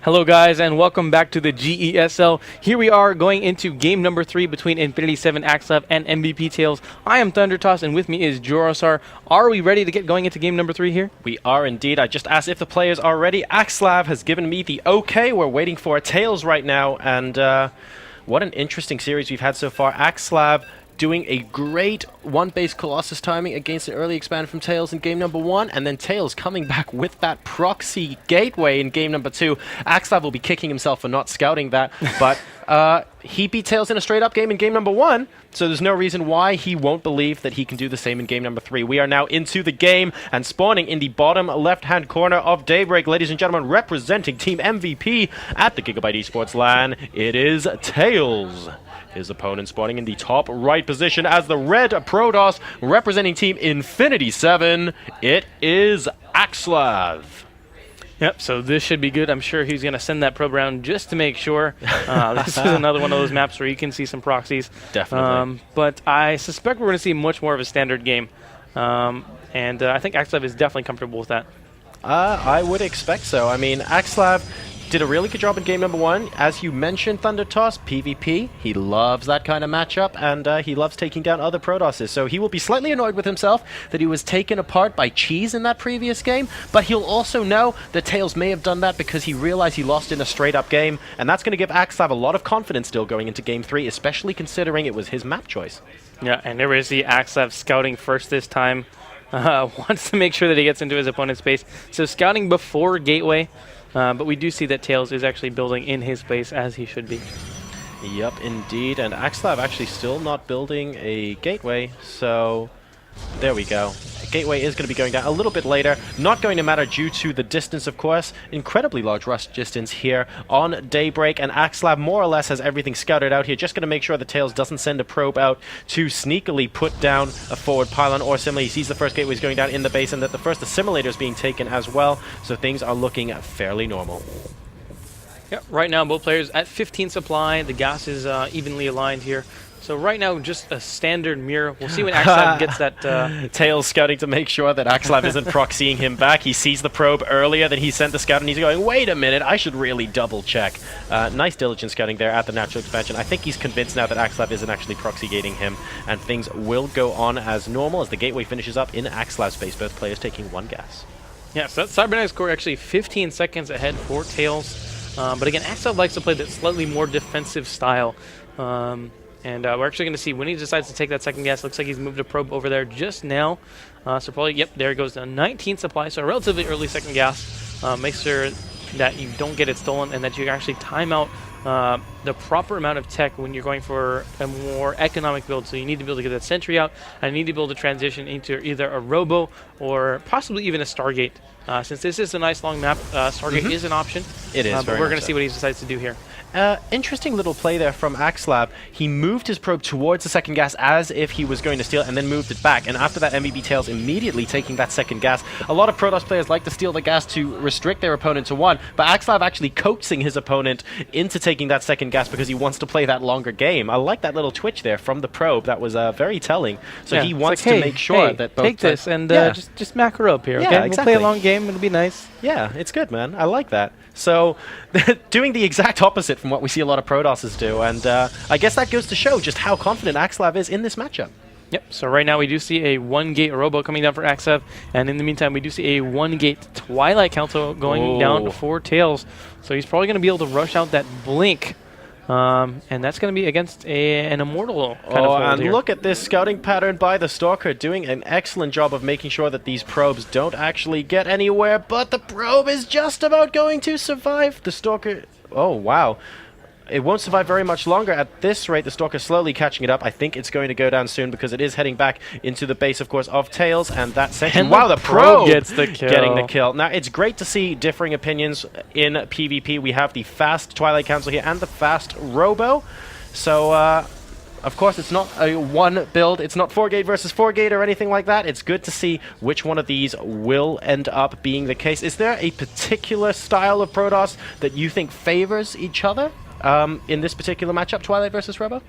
Hello guys and welcome back to the GESL. Here we are going into game number 3 between Infinity 7 iSAxslav and MVP Tails. I am ThunderToss and with me is Jorosar. Are we ready to get going into game number 3 here? We are indeed. I just asked if the players are ready. iSAxslav has given me the okay. We're waiting for Tails right now, and what an interesting series we've had so far. iSAxslav doing a great one-base Colossus timing against an early expand from Tails in game number 1, and then Tails coming back with that proxy gateway in game number 2. iSAxslav will be kicking himself for not scouting that, but he beat Tails in a straight-up game in game number 1, so there's no reason why he won't believe that he can do the same in game number 3. We are now into the game, and spawning in the bottom left-hand corner of Daybreak, ladies and gentlemen, representing Team MVP at the Gigabyte Esports LAN, it is Tails. His opponent spawning in the top right position as the red Protoss representing Team Infinity 7. It is iSAxslav. Yep, so this should be good. I'm sure he's going to send that probe around just to make sure. This is another one of those maps where you can see some proxies. Definitely. But I suspect we're going to see much more of a standard game. And I think iSAxslav is definitely comfortable with that. I would expect so. I mean, iSAxslav did a really good job in game number 1. As you mentioned, ThunderToss, PvP, he loves that kind of matchup, and he loves taking down other Protosses. So he will be slightly annoyed with himself that he was taken apart by Cheese in that previous game, but he'll also know that Tails may have done that because he realized he lost in a straight-up game, and that's going to give iSAxslav a lot of confidence still going into game 3, especially considering it was his map choice. Yeah, and there we see iSAxslav scouting first this time. Wants to make sure that he gets into his opponent's base. So scouting before gateway. But we do see that Tails is actually building in his base as he should be. Yep, indeed. And iSAxslav actually still not building a gateway, so there we go. Gateway is going to be going down a little bit later. Not going to matter due to the distance, of course. Incredibly large rush distance here on Daybreak, and iSAxslav more or less has everything scouted out here. Just going to make sure that Tails doesn't send a probe out to sneakily put down a forward pylon or similar. He sees the first gateway is going down in the base and that the first assimilator is being taken as well, so things are looking fairly normal. Yep, right now both players at 15 supply. The gas is evenly aligned here. So right now, just a standard mirror. We'll see when iSAxslav gets that... Tails scouting to make sure that iSAxslav isn't proxying him back. He sees the probe earlier, then he sent the scout, and he's going, wait a minute, I should really double-check. Nice diligent scouting there at the natural expansion. I think he's convinced now that iSAxslav isn't actually proxy-gating him, and things will go on as normal as the gateway finishes up in iSAxslav's space, both players taking one gas. Yeah, so that Cybernetics score actually 15 seconds ahead for Tails. But again, iSAxslav likes to play that slightly more defensive style. And we're actually going to see when he decides to take that second gas. Looks like he's moved a probe over there just now. So probably, yep, there it goes. The 19 supply, so a relatively early second gas. Make sure that you don't get it stolen and that you actually time out the proper amount of tech when you're going for a more economic build. So you need to be able to get that sentry out, and you need to be able to transition into either a robo or possibly even a Stargate. Since this is a nice long map, Stargate is an option. It is, but we're going to see what he decides to do here. Interesting little play there from iSAxslav. He moved his probe towards the second gas as if he was going to steal it and then moved it back. And after that, MVP Tails immediately taking that second gas. A lot of Protoss players like to steal the gas to restrict their opponent to one, but iSAxslav actually coaxing his opponent into taking that second gas because he wants to play that longer game. I like that little twitch there from the probe. That was very telling. So he wants to make sure that both take this and just macro up here, yeah, okay? Exactly. We'll play a long game. It'll be nice. Yeah, it's good, man. I like that. So, doing the exact opposite from what we see a lot of Protosses do, and I guess that goes to show just how confident iSAxslav is in this matchup. Yep, so right now we do see a 1-gate robo coming down for iSAxslav, and in the meantime we do see a 1-gate Twilight Council going down for Tails. So he's probably going to be able to rush out that Blink, and that's going to be against an Immortal kind of hold and here. Look at this scouting pattern by the Stalker, doing an excellent job of making sure that these probes don't actually get anywhere, but the probe is just about going to survive. The Stalker... Oh, wow. It won't survive very much longer. At this rate, the Stalker slowly catching it up. I think it's going to go down soon because it is heading back into the base, of course, of Tails, and that section. Wow, the probe gets the kill. Getting the kill. Now, it's great to see differing opinions in PvP. We have the fast Twilight Council here and the fast Robo. So, of course, it's not a one build. It's not 4-gate versus 4-gate or anything like that. It's good to see which one of these will end up being the case. Is there a particular style of Protoss that you think favors each other? In this particular matchup, Twilight versus Robo?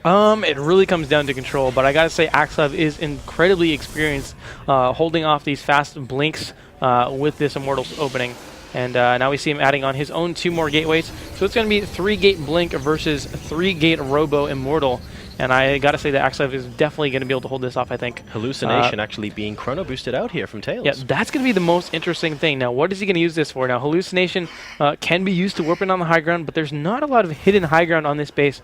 It really comes down to control, but I gotta say iSAxslav is incredibly experienced holding off these fast blinks with this Immortals opening. And now we see him adding on his own 2 more gateways. So it's going to be 3-gate Blink versus 3-gate Robo Immortal. And I got to say that iSAxslav is definitely going to be able to hold this off, I think. Hallucination actually being chrono boosted out here from Tails. Yeah, that's going to be the most interesting thing. Now, what is he going to use this for? Now, Hallucination can be used to warp in on the high ground, but there's not a lot of hidden high ground on this base.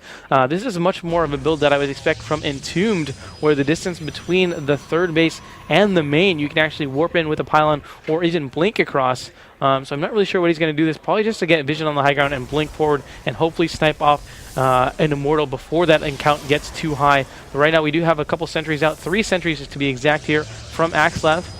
This is much more of a build that I would expect from Entombed, where the distance between the third base and the main, you can actually warp in with a pylon or even blink across. So I'm not really sure what he's going to do this. Probably just to get vision on the high ground and blink forward and hopefully snipe off an Immortal before that count gets too high. But right now we do have a couple sentries out, 3 sentries to be exact here from iSAxslav.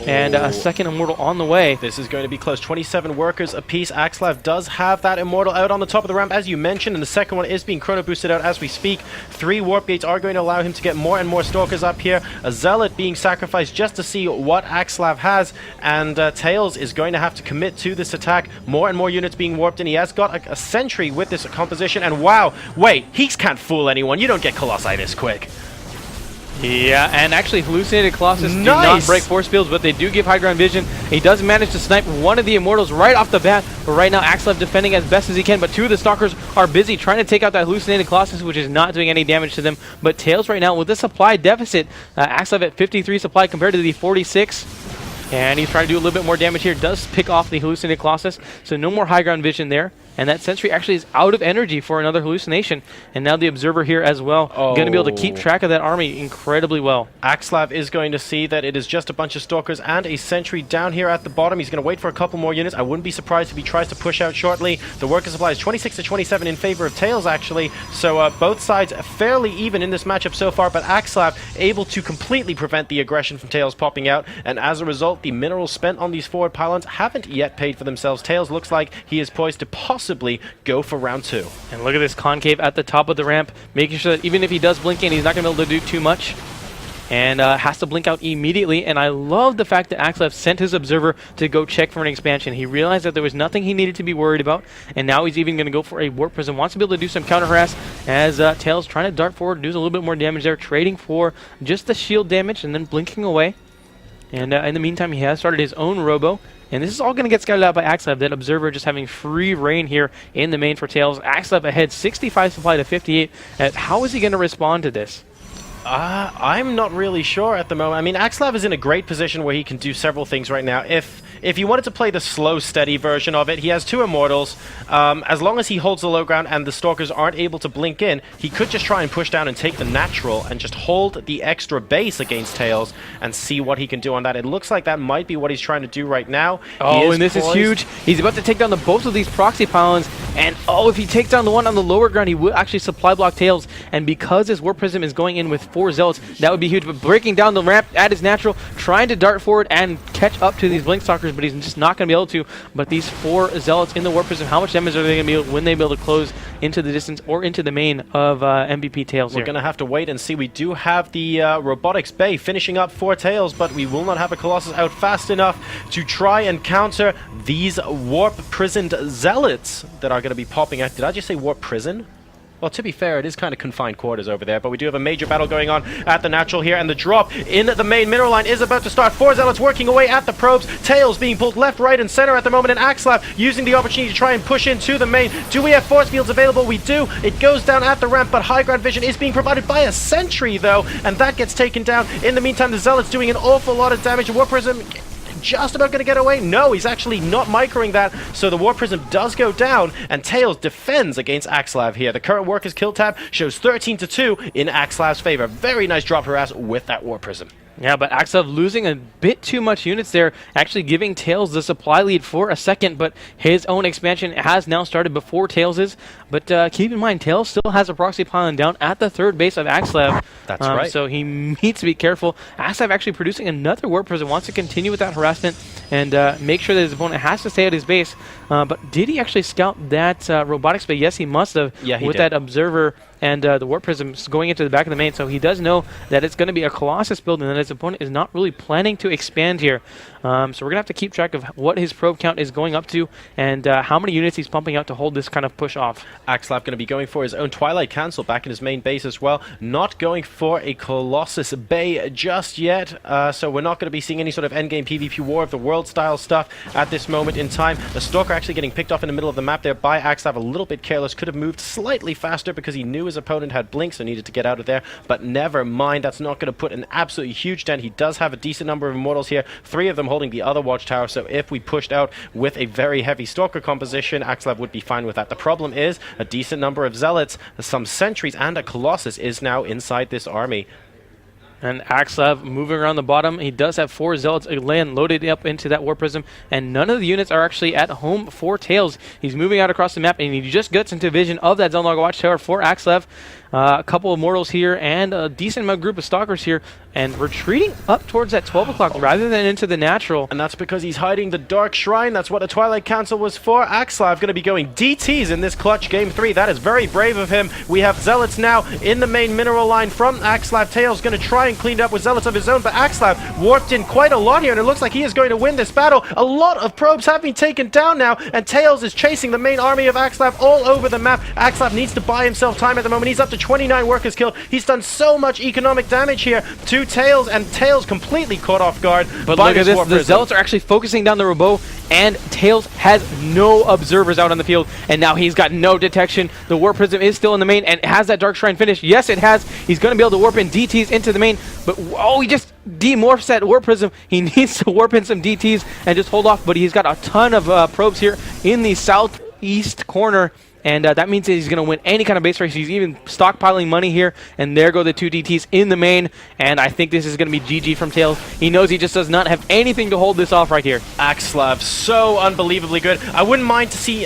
And a second Immortal on the way. This is going to be close. 27 workers apiece. iSAxslav does have that Immortal out on the top of the ramp, as you mentioned, and the second one is being chrono boosted out as we speak. 3 warp gates are going to allow him to get more and more Stalkers up here. A Zealot being sacrificed just to see what iSAxslav has, and Tails is going to have to commit to this attack. More and more units being warped in. He has got a sentry with this composition, and wow, wait, he can't fool anyone. You don't get Colossi this quick. Yeah, and actually Hallucinated Colossus do not break force fields, but they do give high ground vision. He does manage to snipe one of the Immortals right off the bat, but right now iSAxslav defending as best as he can, but 2 of the Stalkers are busy trying to take out that Hallucinated Colossus, which is not doing any damage to them. But Tails right now with the supply deficit, iSAxslav at 53 supply compared to the 46. And he's trying to do a little bit more damage here. Does pick off the Hallucinated Colossus, so no more high ground vision there. And that sentry actually is out of energy for another hallucination. And now the Observer here as well. Going to be able to keep track of that army incredibly well. iSAxslav is going to see that it is just a bunch of Stalkers and a sentry down here at the bottom. He's going to wait for a couple more units. I wouldn't be surprised if he tries to push out shortly. The worker supply is 26 to 27 in favor of Tails, actually. So both sides fairly even in this matchup so far, but iSAxslav able to completely prevent the aggression from Tails popping out. And as a result, the minerals spent on these forward pylons haven't yet paid for themselves. Tails looks like he is poised to possibly go for round 2. And look at this concave at the top of the ramp, making sure that even if he does blink in, he's not going to be able to do too much. And has to blink out immediately. And I love the fact that iSAxslav sent his Observer to go check for an expansion. He realized that there was nothing he needed to be worried about, and now he's even going to go for a Warp Prism. Wants to be able to do some counter harass as Tails trying to dart forward, do a little bit more damage there, trading for just the shield damage and then blinking away. And in the meantime, he has started his own Robo. And this is all going to get scouted out by iSAxslav. That Observer just having free reign here in the main for Tails. iSAxslav ahead 65 supply to 58. How is he going to respond to this? I'm not really sure at the moment. I mean, iSAxslav is in a great position where he can do several things right now. If he wanted to play the slow, steady version of it, he has 2 Immortals. As long as he holds the low ground and the Stalkers aren't able to blink in, he could just try and push down and take the natural and just hold the extra base against Tails and see what he can do on that. It looks like that might be what he's trying to do right now. Oh, and this is huge. He's about to take down both of these proxy pylons. And if he takes down the one on the lower ground, he will actually supply block Tails. And because his Warp Prism is going in with 4 Zealots, that would be huge. But breaking down the ramp at his natural, trying to dart forward and catch up to these Blink Stalkers, but he's just not going to be able to. But these 4 Zealots in the Warp Prism, how much damage are they going to be able, when they be able to close into the distance or into the main of MVP Tails here? We're going to have to wait and see. We do have the Robotics Bay finishing up for Tails, but we will not have a Colossus out fast enough to try and counter these Warp-prisoned Zealots that are going to be popping out. Did I just say Warp Prison? Well, to be fair, it is kind of confined quarters over there, but we do have a major battle going on at the natural here, and the drop in the main mineral line is about to start. 4 Zealots working away at the probes. Tails being pulled left, right, and center at the moment, and iSAxslav using the opportunity to try and push into the main. Do we have force fields available? We do. It goes down at the ramp, but high ground vision is being provided by a sentry, though, and that gets taken down. In the meantime, the Zealots doing an awful lot of damage. Warp Prism just about going to get away. No, he's actually not microing that, so the Warp Prism does go down, and Tails defends against iSAxslav here. The current workers kill tab shows 13-2 in iSAxslav's favor. Very nice drop harass with that Warp Prism. Yeah, but iSAxslav losing a bit too much units there, actually giving Tails the supply lead for a second, but his own expansion has now started before Tails' But keep in mind, Tails still has a proxy pylon down at the third base of iSAxslav. That's right. So he needs to be careful. iSAxslav actually producing another Warp Prism, wants to continue with that harassment and make sure that his opponent has to stay at his base. But did he actually scout that robotics bay? Yes, he must have, with that Observer and the Warp Prism going into the back of the main. So he does know that it's going to be a Colossus build and that his opponent is not really planning to expand here. So we're going to have to keep track of what his probe count is going up to and how many units he's pumping out to hold this kind of push off. iSAxslav going to be going for his own Twilight Cancel back in his main base as well. Not going for a Colossus Bay just yet, so we're not going to be seeing any sort of endgame PvP War of the World style stuff at this moment in time. The Stalker actually getting picked off in the middle of the map there by iSAxslav, a little bit careless. Could have moved slightly faster because he knew his opponent had Blink, so needed to get out of there, but never mind. That's not going to put an absolutely huge dent. He does have a decent number of Immortals here, 3 of them holding the other Watchtower, so if we pushed out with a very heavy Stalker composition, iSAxslav would be fine with that. The problem is a decent number of Zealots, some Sentries, and a Colossus is now inside this army. And iSAxslav moving around the bottom. He does have 4 Zealots land loaded up into that War Prism, and none of the units are actually at home for Tails. He's moving out across the map, and he just gets into vision of that Zelnog Watchtower for iSAxslav. A couple of Mortals here, and a decent amount group of Stalkers here, and retreating up towards that 12 o'clock rather than into the natural. And that's because he's hiding the Dark Shrine. That's what the Twilight Council was for. iSAxslav going to be going DTs in this clutch game 3. That is very brave of him. We have Zealots now in the main mineral line from iSAxslav. Tails going to try and clean it up with Zealots of his own, but iSAxslav warped in quite a lot here, and it looks like he is going to win this battle. A lot of probes have been taken down now, and Tails is chasing the main army of iSAxslav all over the map. iSAxslav needs to buy himself time at the moment. He's up to 29 workers killed. He's done so much economic damage here to Tails, and Tails completely caught off guard. But look at this, the Zealots are actually focusing down the Robot, and Tails has no observers out on the field, and now he's got no detection. The War Prism is still in the main, and has that Dark Shrine finished? Yes, it has. He's going to be able to warp in DTs into the main, but oh, he just demorphs that War Prism. He needs to warp in some DTs and just hold off, but he's got a ton of probes here in the southeast corner. And that means that he's going to win any kind of base race. He's even stockpiling money here. And there go the 2 DTs in the main. And I think this is going to be GG from Tails. He knows he just does not have anything to hold this off right here. iSAxslav, so unbelievably good. I wouldn't mind to see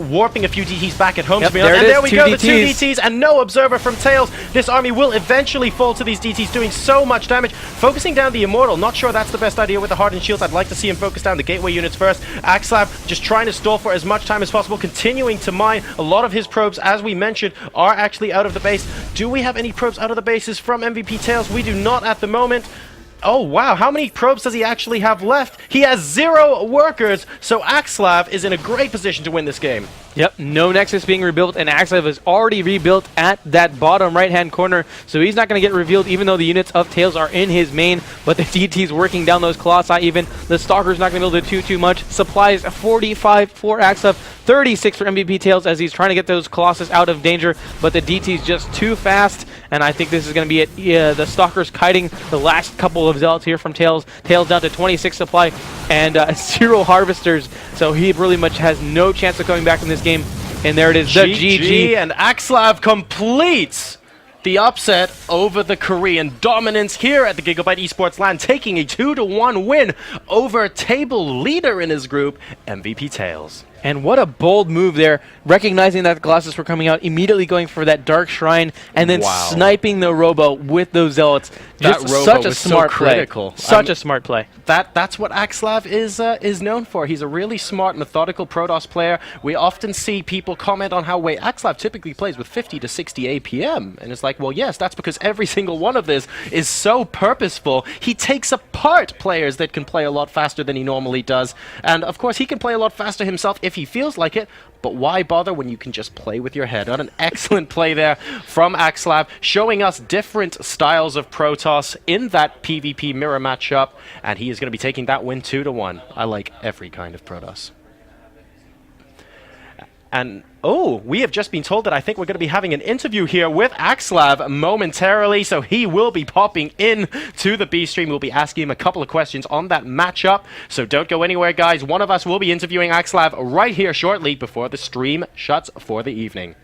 warping a few DTs back at home. Yep, to be honest. there And it there is, we go, 2 the 2 DTs and no observer from Tails. This army will eventually fall to these DTs, doing so much damage. Focusing down the Immortal, not sure that's the best idea with the Hardened Shields. I'd like to see him focus down the Gateway units first. iSAxslav just trying to stall for as much time as possible, continuing to mine. A lot of his probes, as we mentioned, are actually out of the base. Do we have any probes out of the bases from MVP Tails? We do not at the moment. Oh, wow. How many probes does he actually have left? He has 0 workers, so iSAxslav is in a great position to win this game. Yep, no Nexus being rebuilt, and iSAxslav is already rebuilt at that bottom right-hand corner, so he's not going to get revealed even though the units of Tails are in his main, but the DT's working down those Colossi even. The Stalker's not going to be able to do too much. Supplies 45 for iSAxslav, 36 for MVP Tails as he's trying to get those Colossus out of danger, but the DT's just too fast, and I think this is going to be it. Yeah, the Stalker's kiting the last couple of Zealots here from Tails. Tails down to 26 supply and 0 Harvesters, so he really much has no chance of coming back from this game. And there it is, the GG. And iSAxslav completes the upset over the Korean dominance here at the Gigabyte Esports LAN, taking a 2-1 win over table leader in his group, MVP Tails. And what a bold move there, recognizing that the Colossus were coming out, immediately going for that Dark Shrine, and then sniping the Robo with those Zealots. That Just Robo such a was smart so play. critical. Such a smart play. That's what iSAxslav is known for. He's a really smart, methodical Protoss player. We often see people comment on how iSAxslav typically plays with 50 to 60 APM, and it's like, well, yes, that's because every single one of this is so purposeful. He takes apart players that can play a lot faster than he normally does, and of course he can play a lot faster himself if he feels like it, but why bother when you can just play with your head? What an excellent play there from iSAxslav, showing us different styles of Protoss in that PvP mirror matchup, and he is going to be taking that win 2-1. I like every kind of Protoss. And oh, we have just been told that I think we're going to be having an interview here with iSAxslav momentarily, so he will be popping in to the B stream. We'll be asking him a couple of questions on that matchup, so don't go anywhere, guys. One of us will be interviewing iSAxslav right here shortly before the stream shuts for the evening.